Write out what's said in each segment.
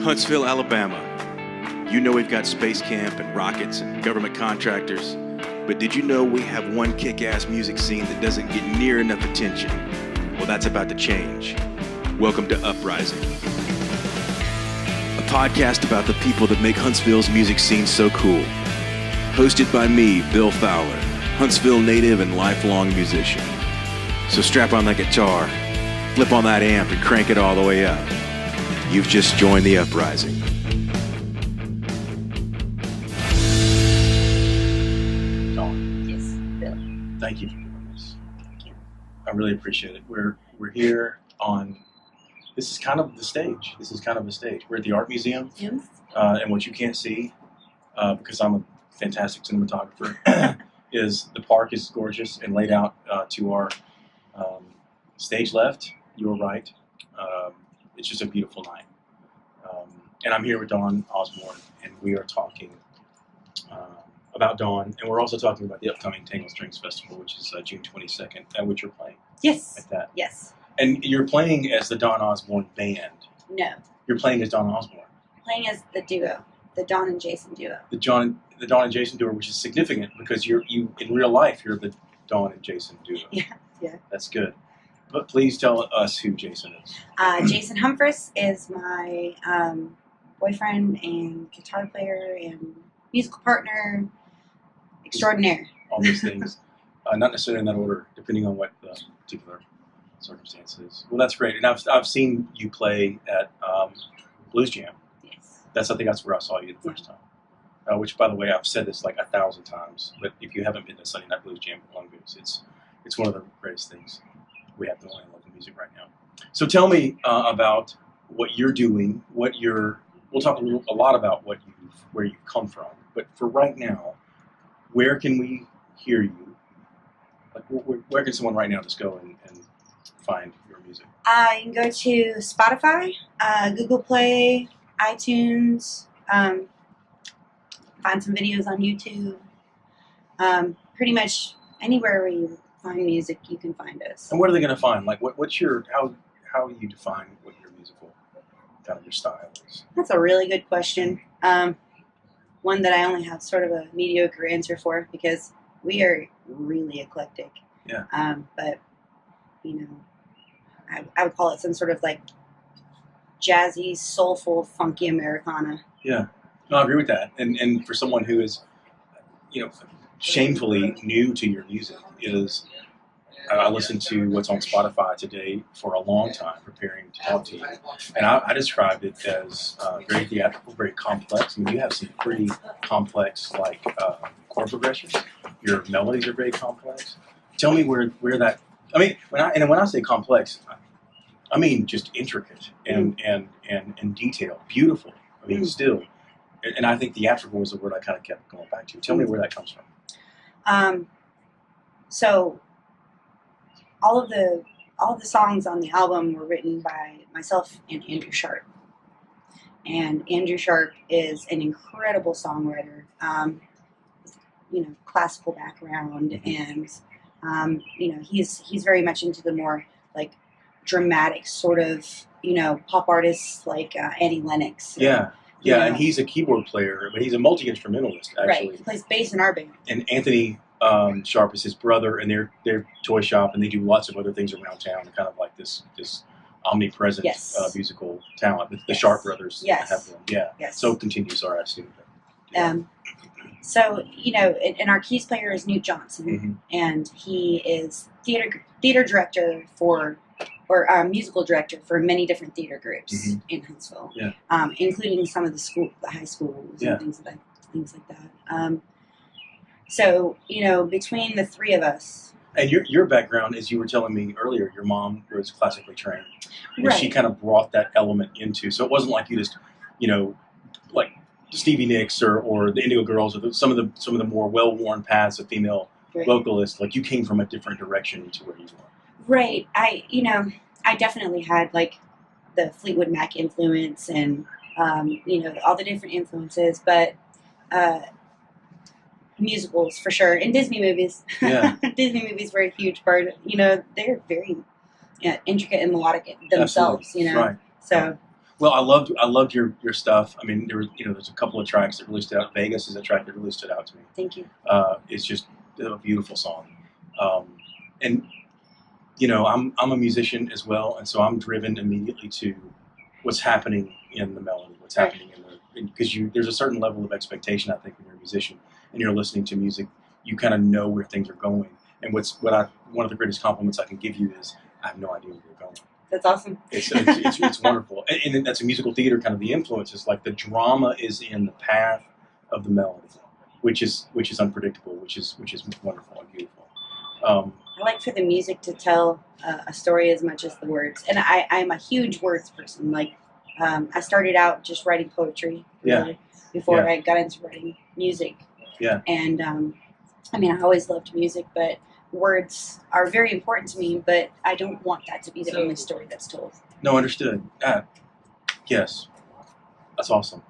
Huntsville, Alabama. You know we've got space camp and rockets and government contractors, but did you know we have one kick-ass music scene that doesn't get near enough attention? Well, that's about to change. Welcome to Uprising, a podcast about the people that make Huntsville's music scene so cool. Hosted by me, Bill Fowler, Huntsville native and lifelong musician. So strap on that guitar, flip on that amp, and crank it all the way up. You've just joined the Uprising. Dawn. Yes, Bill. Thank you for doing this. Thank you. I really appreciate it. We're here on. This is kind of the stage. We're at the Art Museum, Yes. And what you can't see, because I'm a fantastic cinematographer, is the park is gorgeous and laid out to our stage left, your right. It's just a beautiful night. And I'm here with Dawn Osborne, and we are talking about Dawn, and we're also talking about the upcoming Tangled Strings Festival, which is June 22nd, at which you're playing. Yes. At that. Yes. And you're playing as the Dawn Osborne Band. No. You're playing as Dawn Osborne. Playing as the duo, the Dawn and Jason duo. The Dawn and Jason duo, which is significant because you in real life you're the Dawn and Jason duo. Yeah. That's good. But please tell us who Jason is. Jason Humphreys is my boyfriend and guitar player and musical partner extraordinaire. All those things. Not necessarily in that order, depending on what the particular circumstance is. Well, that's great. And I've seen you play at Blues Jam. Yes. I think that's where I saw you the first time. Which, by the way, I've said this like 1,000 times. But if you haven't been to Sunday Night Blues Jam at Long Goose, it's one of the greatest things we have going on in local music right now. So tell me about what you're doing. We'll talk a lot about where you've come from. But for right now, where can we hear you? Like, where can someone right now just go and find your music? You can go to Spotify, Google Play, iTunes, find some videos on YouTube. Pretty much anywhere where you find music, you can find us. And what are they going to find? Like, what's your how do you define what your musical kind of your style is? That's a really good question. One that I only have sort of a mediocre answer for because we are really eclectic. Yeah. But I would call it some sort of like jazzy, soulful, funky Americana. Yeah. No, I agree with that. And for someone who is, shamefully new to your music, I listened to what's on Spotify today for a long time, preparing to talk to you, and I described it as very theatrical, very complex. I mean, you have some pretty complex chord progressions. Your melodies are very complex. Tell me where that. I mean, when I say complex, I mean just intricate and detailed, beautiful. I mean, still, and I think theatrical was the word I kind of kept going back to. Tell me where that comes from. So all of the songs on the album were written by myself and Andrew Sharp. And Andrew Sharp is an incredible songwriter. Classical background, and he's very much into the more like dramatic sort of pop artists like Annie Lennox. And he's a keyboard player, but he's a multi-instrumentalist, actually. Right, he plays bass in our band. And Anthony Sharp is his brother, and they're toy shop, and they do lots of other things around town, kind of like this omnipresent musical talent. The Sharp brothers have them. Yeah. Yes. So continue, sorry, I assumed that. So, and our keys player is Newt Johnson, and he is theater director musical director for many different theater groups in Huntsville, including some of the high schools and things like that. So, between the three of us. And your background, as you were telling me earlier, your mom was classically trained, and she kind of brought that element into. So it wasn't like you just, like Stevie Nicks or the Indigo Girls or some of the more well-worn paths of female vocalists. Like you came from a different direction to where you were. Right. I definitely had like the Fleetwood Mac influence and all the different influences, but musicals for sure, and Disney movies. Yeah. Disney movies were a huge part. They're very intricate and melodic themselves. Absolutely. Right. So Well, I loved your stuff. I mean, there's a couple of tracks that really stood out. Vegas is a track that really stood out to me. Thank you. It's just a beautiful song, and I'm a musician as well, and so I'm driven immediately to what's happening in the melody, what's happening because there's a certain level of expectation, I think, when you're a musician and you're listening to music, you kind of know where things are going. And one of the greatest compliments I can give you is I have no idea where you're going. That's awesome. It's wonderful, and that's a musical theater kind of the influence is like the drama is in the path of the melody, which is unpredictable, which is wonderful and beautiful. I like for the music to tell a story as much as the words, and I'm a huge words person. Like I started out just writing poetry really, before I got into writing music. Yeah. And I mean, I always loved music, but words are very important to me, but I don't want that to be the only story that's told. No, understood. Yes, that's awesome.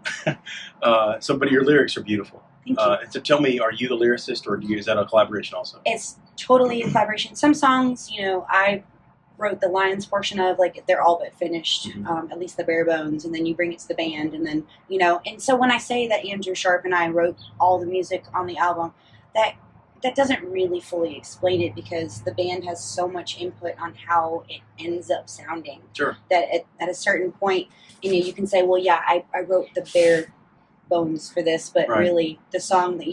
But your lyrics are beautiful. Thank you. So tell me, are you the lyricist, or is that a collaboration also? It's totally a collaboration. Some songs, I wrote the lines portion of, like, they're all but finished, at least the bare bones, and then you bring it to the band, and then, and so when I say that Andrew Sharp and I wrote all the music on the album, that doesn't really fully explain it, because the band has so much input on how it ends up sounding. Sure. That at a certain point, you can say, well, yeah, I wrote the bare bones for this, but really the song that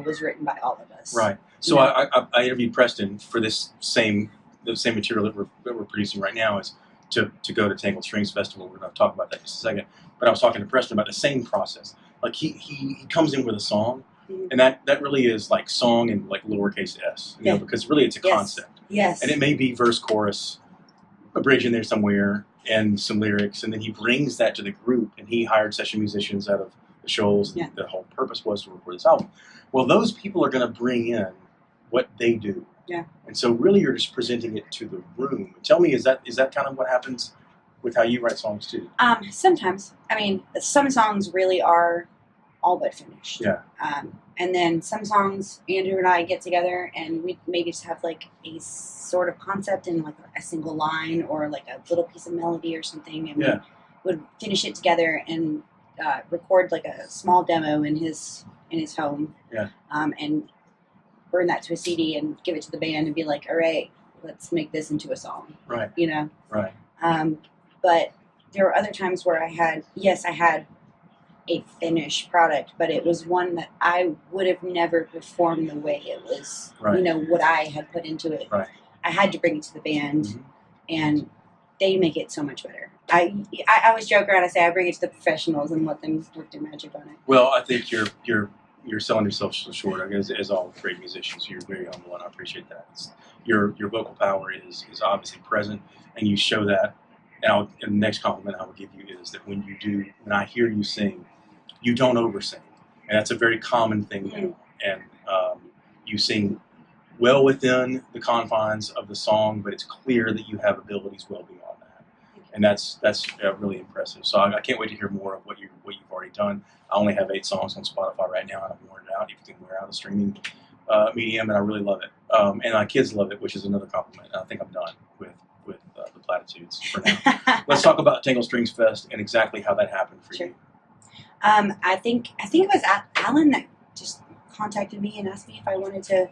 was written by all of us. Right. So I interviewed Preston for the same material that we're producing right now, is to go to Tangled Strings Festival. We're going to talk about that in just a second. But I was talking to Preston about the same process. Like he comes in with a song, and that really is like song and like lowercase s, because really it's a concept. Yes. And it may be verse, chorus, a bridge in there somewhere, and some lyrics, and then he brings that to the group, and he hired session musicians out of the Shoals. Yeah. The whole purpose was to record this album. Well, those people are going to bring in what they do. Yeah. And so really you're just presenting it to the room. Tell me, is that kind of what happens with how you write songs too? Sometimes. I mean, some songs really are all but finished. Yeah. And then some songs, Andrew and I get together and we maybe just have like a sort of concept in like a single line or like a little piece of melody or something, and we would finish it together and record like a small demo in his home. Yeah. And burn that to a CD and give it to the band and be like, all right, let's make this into a song. Right. Right. But there were other times where I had a finished product, but it was one that I would have never performed the way it was, what I had put into it. Right. I had to bring it to the band, and they make it so much better. I always joke around, I say I bring it to the professionals and let them work their magic on it. Well, I think you're selling yourself so short. I guess, as all great musicians, you're very humble, and I appreciate that. Your vocal power is obviously present, and you show that. And the next compliment I will give you is that when I hear you sing, you don't oversing, and that's a very common thing now. And you sing well within the confines of the song, but it's clear that you have abilities well beyond that, and that's really impressive. So I can't wait to hear more of what you've already done. I only have 8 songs on Spotify right now, and I've worn it out. You can wear out the streaming medium, and I really love it. And my kids love it, which is another compliment. I think I'm done with the platitudes for now. Let's talk about Tangled Strings Fest and exactly how that happened for you. I think it was Alan that just contacted me and asked me if I wanted to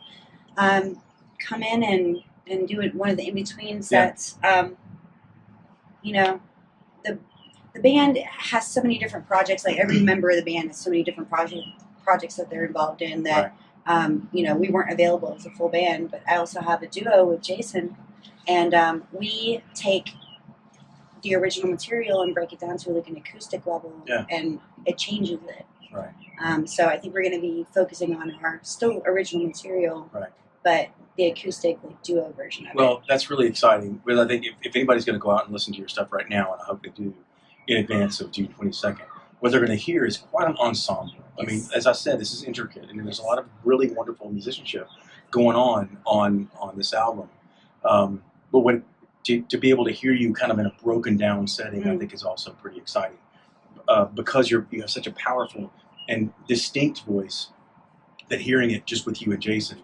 come in and do one of the in-between sets. The band has so many different projects. Like every member of the band has so many different projects that they're involved in that, we weren't available as a full band. But I also have a duo with Jason, and we take the original material and break it down to like an acoustic level, and it changes it. Right. So I think we're going to be focusing on our still original material, but the acoustic duo version of it. Well, that's really exciting. Because I think if anybody's going to go out and listen to your stuff right now, and I hope they do in advance of June 22nd, what they're going to hear is quite an ensemble. I mean, as I said, this is intricate, and there's a lot of really wonderful musicianship going on this album. But to be able to hear you kind of in a broken down setting, I think is also pretty exciting, because you have such a powerful and distinct voice that hearing it just with you and Jason,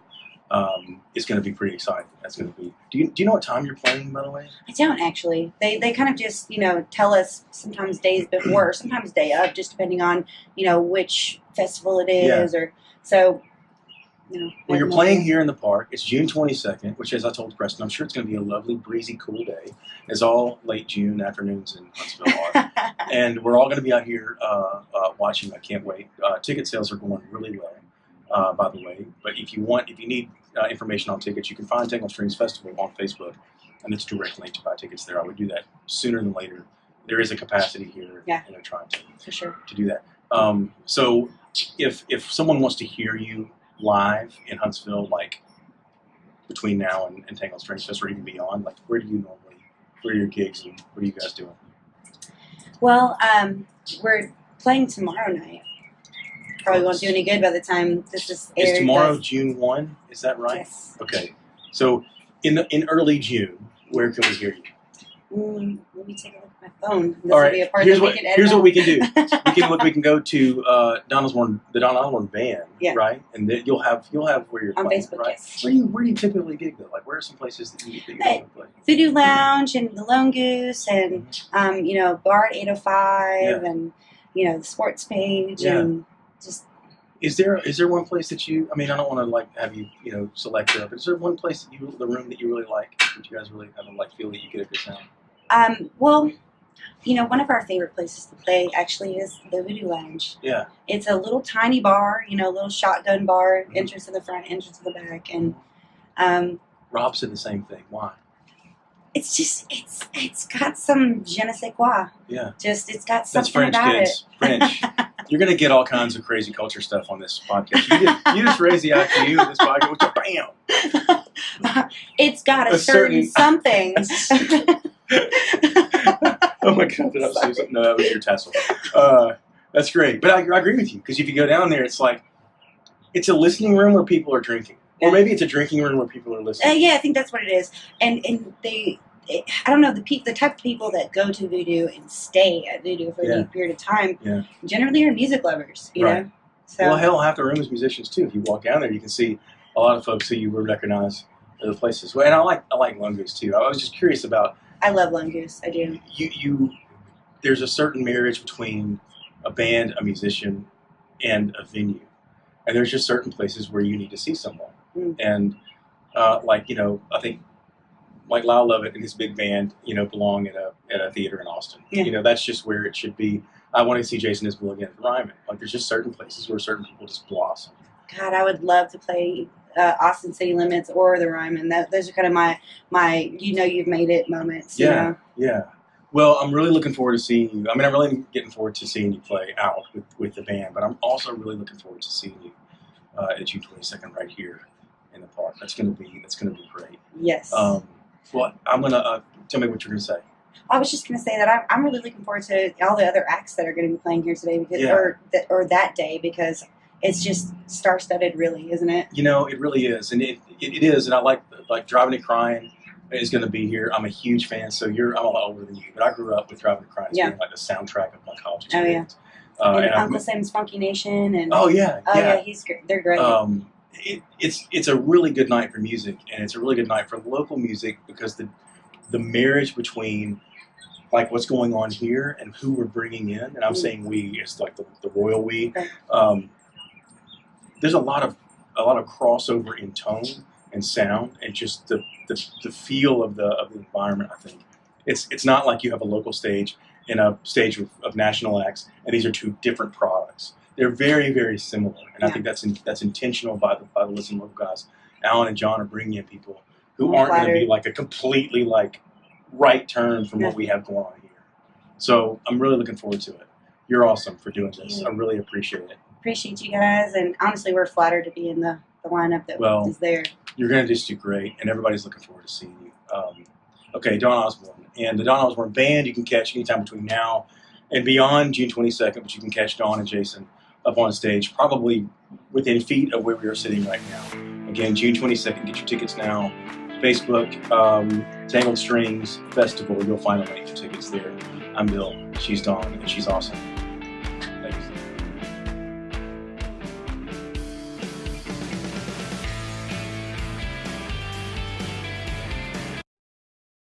It's going to be pretty exciting. That's going to be. Do you know what time you're playing, by the way? I don't actually. They kind of just tell us sometimes days before, or sometimes day of, just depending on which festival it is, or so. Well, you're playing here in the park. It's June 22nd, which, as I told Preston, I'm sure it's going to be a lovely, breezy, cool day, as all late June afternoons in Huntsville are. And we're all going to be out here watching. I can't wait. Ticket sales are going really well, by the way. But if you need information on tickets, you can find Tangled Strings Festival on Facebook, and it's a direct link to buy tickets there. I would do that sooner than later. There is a capacity here, and they're trying to do that. So if someone wants to hear you live in Huntsville, like between now and Tangled Strings Fest, or even beyond, like where are your gigs and what are you guys doing? Well, we're playing tomorrow night. Probably won't do any good by the time this is aired. Is tomorrow June 1? Is that right? Yes. Okay. So in early June, where can we hear you? Let me take a look at my phone. This All right. will be a part Here's that what we can edit here's out. what we can do. We can go to the Don Osborne band, right? And then you'll have where you're on playing, Facebook, right? yes. Where do you typically gig though? Like where are some places that you go play? Voodoo Lounge and the Lone Goose and Bar at 805 and the Sports Page and just. Is there one place that you? I mean, I don't want to like have you select it, but is there one place that the room that you really like, that you guys really kind of like feel that you get a good sound? Well, one of our favorite places to play actually is the Voodoo Lounge. Yeah. It's a little tiny bar, a little shotgun bar, entrance in the front, entrance in the back, and Rob said the same thing. Why? It's just it's got some je ne sais quoi. Yeah. It's got That's something French, about kids. it. French. You're gonna get all kinds of crazy culture stuff on this podcast. You just raise the IQ of this podcast with bam. It's got a certain something. Oh my God! Did I say something? No, that was your tassel. That's great. But I agree with you, because if you go down there, it's like it's a listening room where people are drinking, or maybe it's a drinking room where people are listening. Yeah, I think that's what it is. And I don't know, the type of people that go to Voodoo and stay at Voodoo for a period of time generally are music lovers, you know. So, well, hell, half the room is musicians too. If you walk down there, you can see a lot of folks who you would recognize at the places. Well, and I like Lone Goose too. I was just curious about. I love Lone Goose. I do. There's a certain marriage between a band, a musician, and a venue, and there's just certain places where you need to see someone. And I think like Lyle Lovett and his big band, belong at a theater in Austin. Yeah. That's just where it should be. I want to see Jason Isbell again at Ryman. Like there's just certain places where certain people just blossom. God, I would love to play Austin City Limits or the Ryman. Those are kind of my you've made it moments. Yeah. Well, I'm really looking forward to seeing you. I mean, I'm really getting forward to seeing you play out with the band, but I'm also really looking forward to seeing you at June 22nd right here in the park. That's gonna be great. Yes. Well, I'm gonna tell me what you're gonna say. I was just going to say that I'm really looking forward to all the other acts that are going to be playing here today, because, or that day, because it's just star-studded, really, isn't it? It really is, and it is, and I like Driving and Crying is going to be here. I'm a huge fan. So I'm a lot older than you, but I grew up with Driving and Crying as being like the soundtrack of my college experience. And Uncle Sam's Funky Nation, and he's great. They're great. It's a really good night for music, and it's a really good night for local music, because the marriage between like what's going on here and who we're bringing in, and I'm saying we, it's like the royal we. Right. There's a lot of crossover in tone and sound, and just the feel of the environment. I think it's not like you have a local stage and a stage of national acts, and these are two different products. They're very, very similar, and I think that's intentional by the Listen Local guys. Alan and John are bringing in people who aren't going to be like a completely like right turn from what we have going on here. So I'm really looking forward to it. You're awesome for doing this. I really appreciate it. Appreciate you guys, and honestly, we're flattered to be in the lineup that is there. You're going to just do great, and everybody's looking forward to seeing you. Okay, Don Osborne. And the Don Osborne Band you can catch anytime between now and beyond June 22nd, but you can catch Don and Jason up on stage, probably within feet of where we are sitting right now. Again, June 22nd, get your tickets now. Facebook, Tangled Strings Festival, you'll find a link for tickets there. I'm Bill, she's Dawn, and she's awesome.